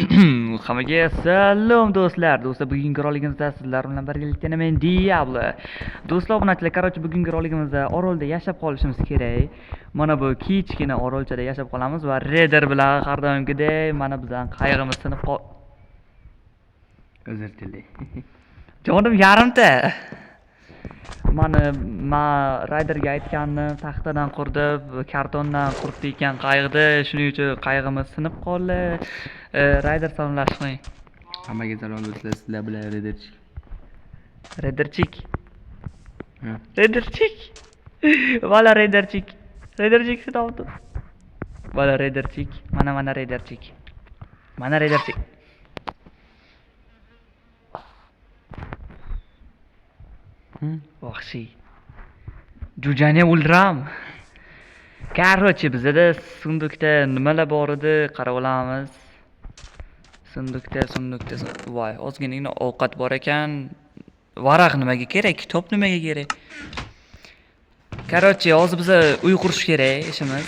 Hammaga salom do'stlar. Do'stlar, bugungi roligimizda sizlar bilan birgalikda men Diablo. Do'stlar, obunachilar, qarochi bugungi roligimizda orolda yashab qolishimiz kerak. Mana bu kichkina orolchada yashab qolamiz va Raider bilan har doimgidek mana bizdan qayg'imiz sinib qol. Uzr dilerim. Jonim yarimta. Men Raiderga aytgandim, taxtadan qurib, kartondan qurib ekan qayg'ida, shuning uchun qayg'imiz sinib qoldi. Raider salomlashmang. Hammaga salom do'stlar, sizlar bilan Raiderchik. Raiderchik. Raiderchik. Vala Raiderchik. Raiderchik sinovdi. Vala Raiderchik. Mana Raiderchik. Mana Raiderchik. Vahshiy. Jo'jani o'ldiram. Qarochi bizda sundukda nimalar bor edi, qarab olamiz. Sundukda. Voy, ozginagina ovqat bor ekan. Varaq nimaga kerak? Kitob nimaga kerak? Qarochi, hozir biza uy qurish kerak, ishimiz.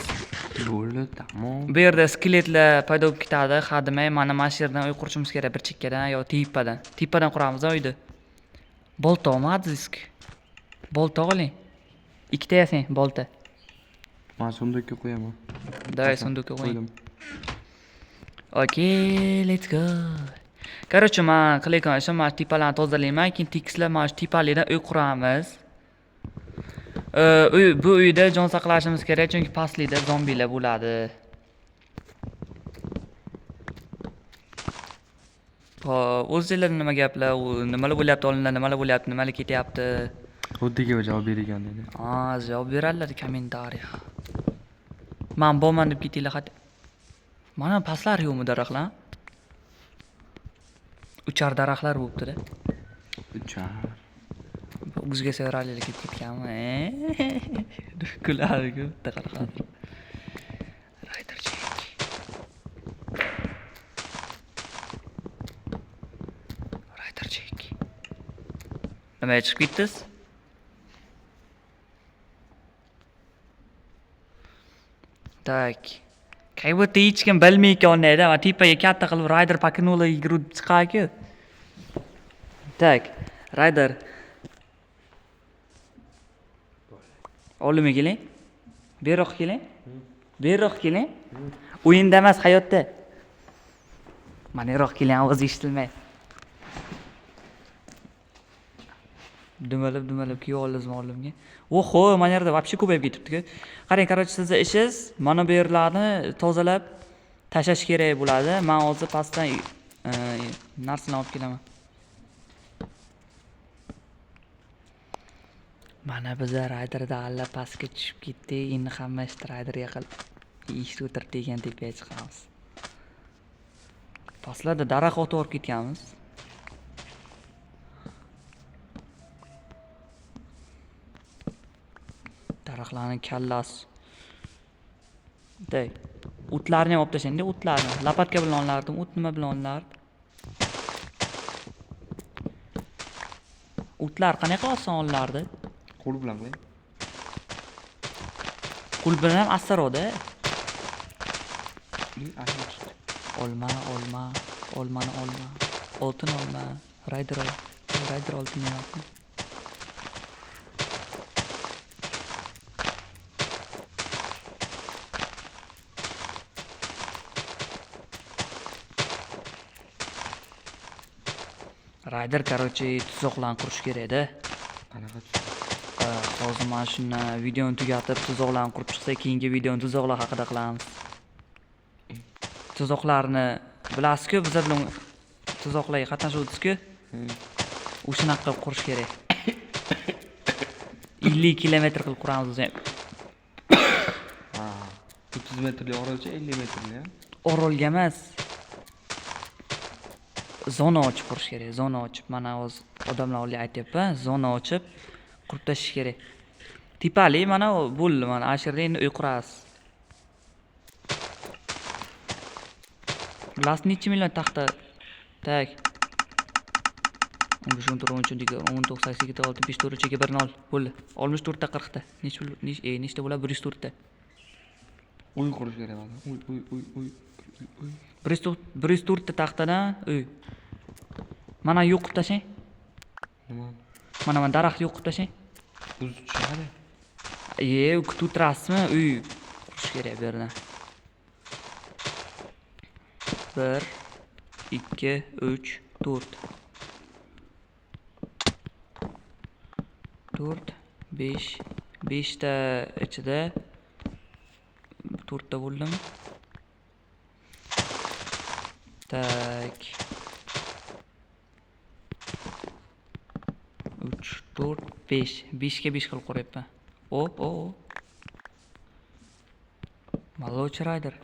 Bo'ldi, tamom. Bu yerda skeletlar paydo bo'lib ketadi. Hadimay, mana shu yerdan uy qurishimiz kerak, bir chekkadan yo tepadan. Tepadan quramiz uyni. Bolta olmadingiz? Bolta oling. Ikkita yasang, bolta. Men sundukka qo'yaman. Davay, sundukka qo'ying. Okay, let's go. Qarochi, men qilayotgan ishim mana tepalarni tozalayman, keyin tekislar mana shu tepalikdan uy quramiz. Bu uyda jon saqlashimiz kerak, chunki pastlikda zombilar bo'ladi. O'zinglar nima gaplar, nimalar bo'lyapti, olimlar nimalar bo'lyapti, nimalar ketyapti? Xuddiga javob bergan dedi. Javob beradilar kommentariya. Men bo'lman deb ketinglar xat. Mana pastlar yo'qmi daraxtlar? Uchar daraxtlar bo'libdi-da. Uchar. O'zga sevarlarga ketib ketganmi? Kuladi-ku, taqarqat. Raiderchik. Nimaga chiqib ketdingiz? Tak. Qayerda hech kim bilmayotganda, men tepaga katta qilib Raider pakinola yugurib chiqar-ku. Tak, Raider. Oldimga keling. Beroq keling. Beroq keling. O'yinda emas, hayotda. Mana beroq keling, ovoz eshitilmaydi. Dumalab kelib oldingizmi oldimga? Oho, mana yerda вообще ko'payib ketibdi-ku. Qarang, qarochi, sizning ishingiz mana bu yerlarni tozalab tashlash kerak bo'ladi. Men hozir pastdan narsalarni olib kelaman. Mana biz Raiderda alla pastga tushib ketdik. Endi hamma ishni Raiderga qilib ish o'tirib degan tepaga chiqamiz. Pastlarda daraxt o'tib olib ketganmiz. Daraxtlarni kallasi. Day. O'tlarni ham olib tashlang-da, o'tlarni. Lapatka bilan olardim, o't nima bilan olardi? O'tlar qanaqa oson olardi? Qo'l bilan qo'y. Qo'l bilan ham astarodi. Olmani olma. Oltin olma. Raider oltin emasmi? Raider, qarochi, tuzoqlarni qurish kerak-da. Qanaqa? Hozir mana shuni videoni tugatib, tuzoqlarni qurib chiqsak, keyingi videoni tuzoqlar haqida qilamiz. Tuzoqlarni bilasiz-ku, biz bilan tuzoqlarga qatnashuvdingiz-ku. O'shanaqa qilib qurish kerak. 50 kilometr qilib quramiz o'zi. 30 metrli orolcha 50 metrli ham. Orolga emas. Zona ochib qurish kerak. Zona ochib, mana hozir odamlar oldiga aytyapman, zona ochib qurib tashish kerak. Tepali mana bo'ldi, mana ashirda endi uy qurasiz. Last necha million taxta? Tak. 15 13 19 8 6 5 4 cheka 1 0 bo'ldi. 64 ta 40 ta. Nechta bo'ladi? 104 ta. Uy qurish kerak mana. Uy. 104 ta taxtadan uy. Mana yo'q qilib tashlang. Nima? Mana daraxt yo'q qilib tashlang. O'zi tushadi. Kutib o'tirasizmi? Uy qurish kerak bu yerdan. 1 2 3 4 4 5 ta ichida 4 ta bo'ldimi? Tak. 3 4 5 5 ga 5 qilib qo'yapman. O. Молодец, Райдер.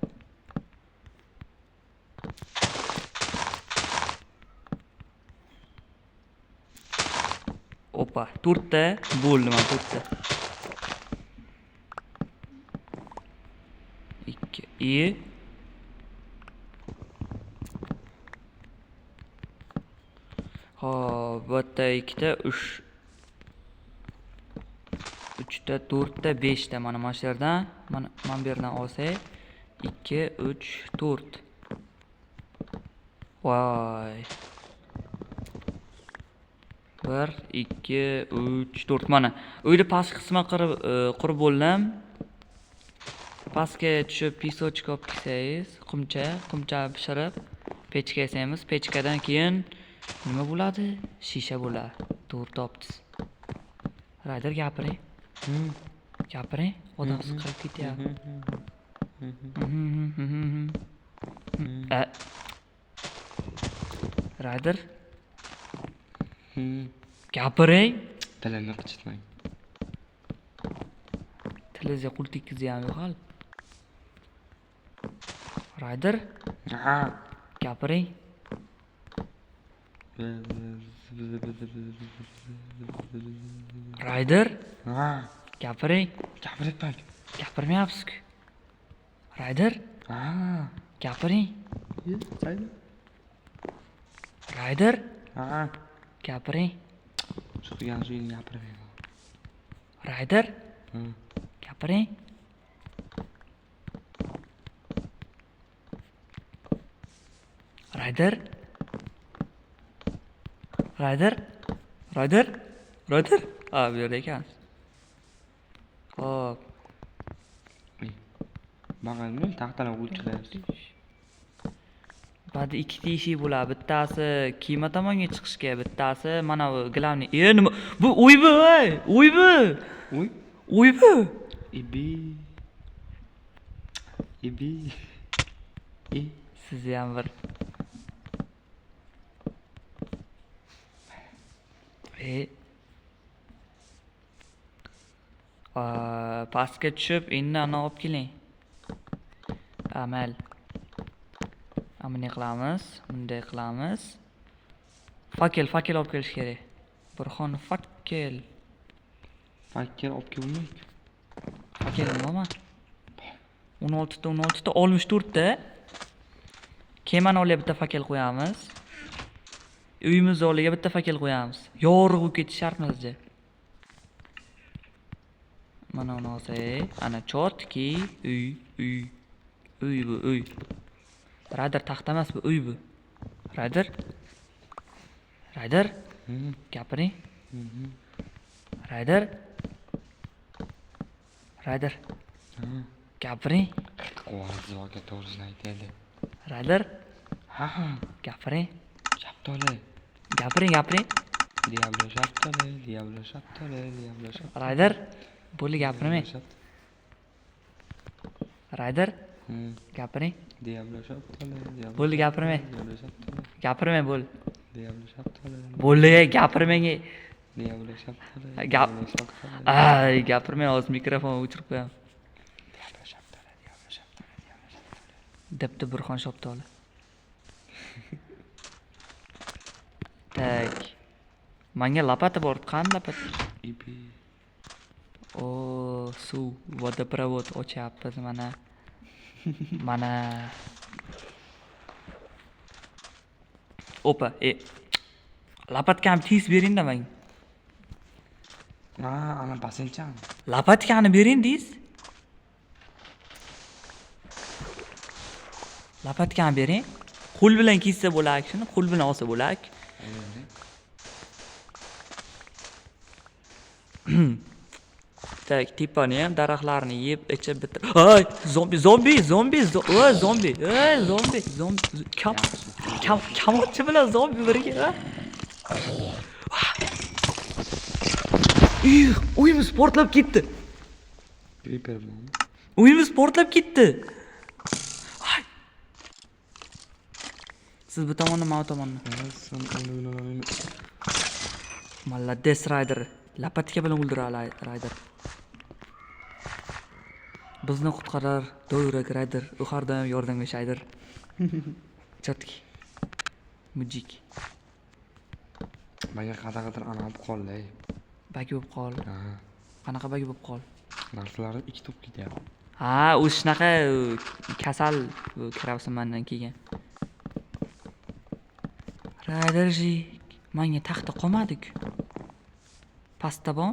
Opa, 4 ta bo'ldi mana 4 ta. 2 Hop, bu yerda 2 ta 3 ta 4 ta 5 ta mana shu yerdan mana bu yerdan olsak 2 3 4 Voy. 1 2 3 4 mana uyni pastki qismini qurib bo'ldim. Pastga tushib pisochka olib kelsangiz, qumcha pishirib pechka yasaymiz. Pechkadan keyin nima bo'ladi? Shisha bo'ladi. To'g'ri topdingiz. Rayder gapiring. Gapiring. Odam siqilib ketyapti. Rayder gapiring. Tilimni qichitmang. Tilingizga qo'l tekkizyapti yo'q hali. Rayder gapiring. Rayder gapiring. Gapiryapman. Gapirmayapsiz-ku. Rayder gapiring. Rayder gapiring. Shu qilgan joyini gapiraman. Rayder gapiring. Rayder bu yerda ekansiz. Hop. Bag'alni taxtalar o'chiryapsiz. Ba'di ikkita eshik bo'ladi. Bittasi kema tomonga chiqishga, bittasi mana bu glavniy. Nima? Bu uybi, voy! Uybi! Uybi! Ibi. Siz ham bir pastga tushib, endi ana olib keling. Amal. Bunday qilamiz, bunday qilamiz. Fakel olib kelish kerak. Burxon fakel. Fakel olib kelmaydi. Fakel nima? 16 ta 64 ta. Kemani olib bitta fakel qo'yamiz. Uyimiz oldiga bitta fakel qo'yamiz. Yorug' bo'lib ketish shartmizda. Mana uni olsak, ana chotki uy bu. Rayder taxta emas bu, uy bu. Rayder gapiring. Rayder gapiring. Qo'rqoqqa to'g'risini aytaylik. Rayder gapiring. Shaftoli. Gapiring. Diablo shaftoli. Rayder bo'ldi gapirmang. Rayder gapiring. Diablo shaftoli. Bo'ldi gapirmang. Gapirmang bo'ldi. Diablo shaftoli. Bo'ldi gapirmang. Diablo shaftoli. Ay, gapirmang, hozir mikrofonni o'chirib qo'yam. Diablo shaftoli. Debdi Burxon Shoptoli. Tak. Menga lopata bor, qani lopata? Ibi. O, suv, vodoprovod ochyapmiz mana. Opa, lopatkani tez bering-da menga. Ana pasilchan. Lopatkani bering, deysiz? Lapatkani bering. Qo'l bilan kessa bo'lak shuni, qo'l bilan olsa bo'lak. Tak, tipani ham daraxtlarni yeb, ichib bitir. Ay, zombi. Oy, zombi. Kamonchi bilan zombi birga. Uyimiz portlab ketdi. Creeper bilan. Uyimiz portlab ketdi. Siz bu tomonda, men bu tomonda. Молодец, Rayder. Lapatka bilan o'ldiradi Rayder. Bizni qutqarar do'rak Rayder. U har doim yordamlashaydir. Chatki. Mujik. Menga qadaqadir ana olib qoldi. Bagi bo'lib qol. Ha. Qanaqa bagi bo'lib qol? Narxlari 2 top ketyapti. Ha, u shunaqa kasal krabsmandan kelgan. Rayderji, menga taxta qolmadi-ku. Pastda bor?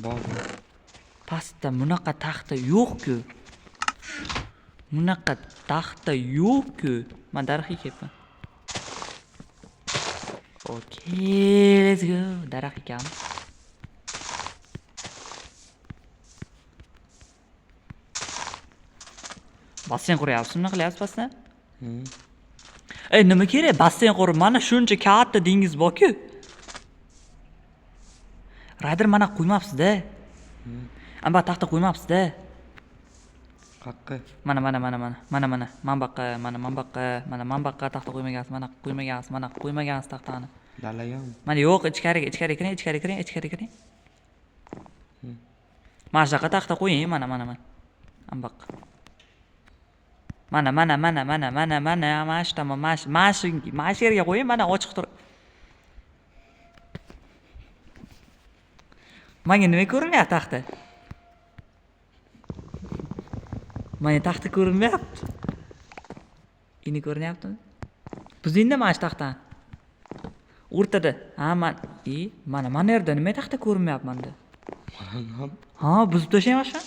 Bor. Pastda bunaqa taxta yo'q-ku. Bunaqa taxta yo'q-ku. Men daraxtga kelyapman. Okay, let's go. Daraxt ekan. Basseyn quryapsiz, nima qilyapsiz pastda? Nima kerak? Basseyn qurib, mana shuncha katta dengiz bor-ku. Rayder mana qo'ymabsiz-da. Amba taxta qo'ymabsiz-da. Qaqqi. Mana. Man baqqa taxta qo'ymagansiz, mana qo'ymagansiz taxtani. Dalagan. Mana yo'q, ichkariga kiring. Mana shunaqa taxta qo'ying, mana. Ambaq. Mana, mana shu tomon, mana shu yerga qo'ying, mana ochiq tur. Menga nima ko'rinyapti taxta? Menga taxta ko'rinmayapti. Ini ko'rinyaptimi? Buzingda mana shu taxtani. O'rtada. Ha, mana yerda nima taxta ko'rinmayapti menda? Ha, buzib tashlayman shu.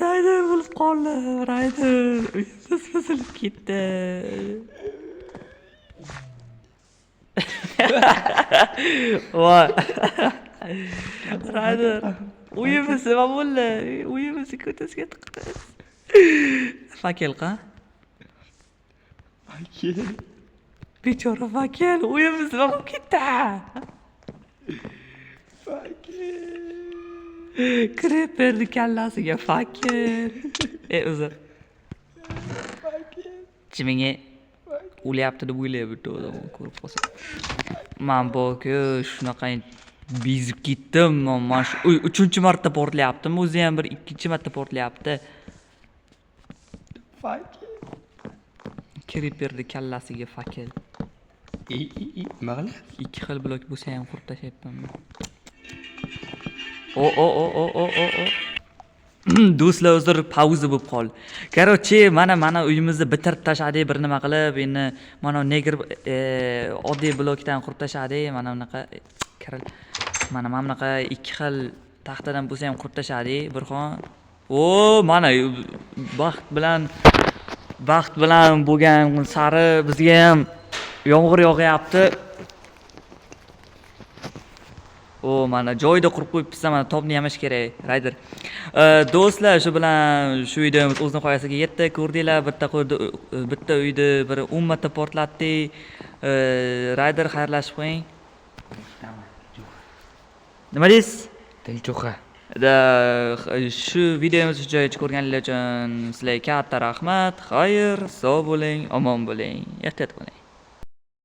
Rayder bo'lib qoldi. Rayder uyimiz ketdi. Voy. Rayder uyimiz nima bo'ldi? Uyimizni ko'tasiga tiqdi. Fakelqa. Bechora fakel, uyimiz nima bo'lib ketdi? Creeperni kallasiga fakel. Uzr. Chiminga o'lyapti deb o'ylayapti bitta odam ko'rib qolsa. Men bu-ku shunaqa bezib ketdim. Men shu 3-marta portlayaptimi? O'zi ham bir 2-marta portlayapti. Fakel. Creeperni kallasiga fakel. Nima qilyapsiz? 2 xil blok bo'lsa ham qurib tashlayapman. Do'stlar, o'zir pauza bo'lib qol. Короче, mana uyimizni bitirib tashladik, bir nima qilib, endi mana negr oddiy blokdan qurib tashladik. Mana bunaqa kiril. Mana bunaqa 2 xil taxtadan bo'lsa ham qurib tashladik. Birxon. Mana baxt bilan bo'lgan sari bizga ham yomg'ir yog'yapti. Mana joyida qurib qo'yibsiz, mana tobni yamash kerak, Rayder. Do'stlar, shu bilan shu videomiz o'z nihoyasiga yetdi. Ko'rdinglar, bitta uyni bir 10 marta portlatdik. Rayder, xayrlashib qo'ying. Nima deysiz? Dilcho'qa. Shu videomizni joyiga ko'rganinglar uchun sizlarga katta rahmat. Xayr, sog' bo'ling, omon bo'ling, ehtiyot bo'ling.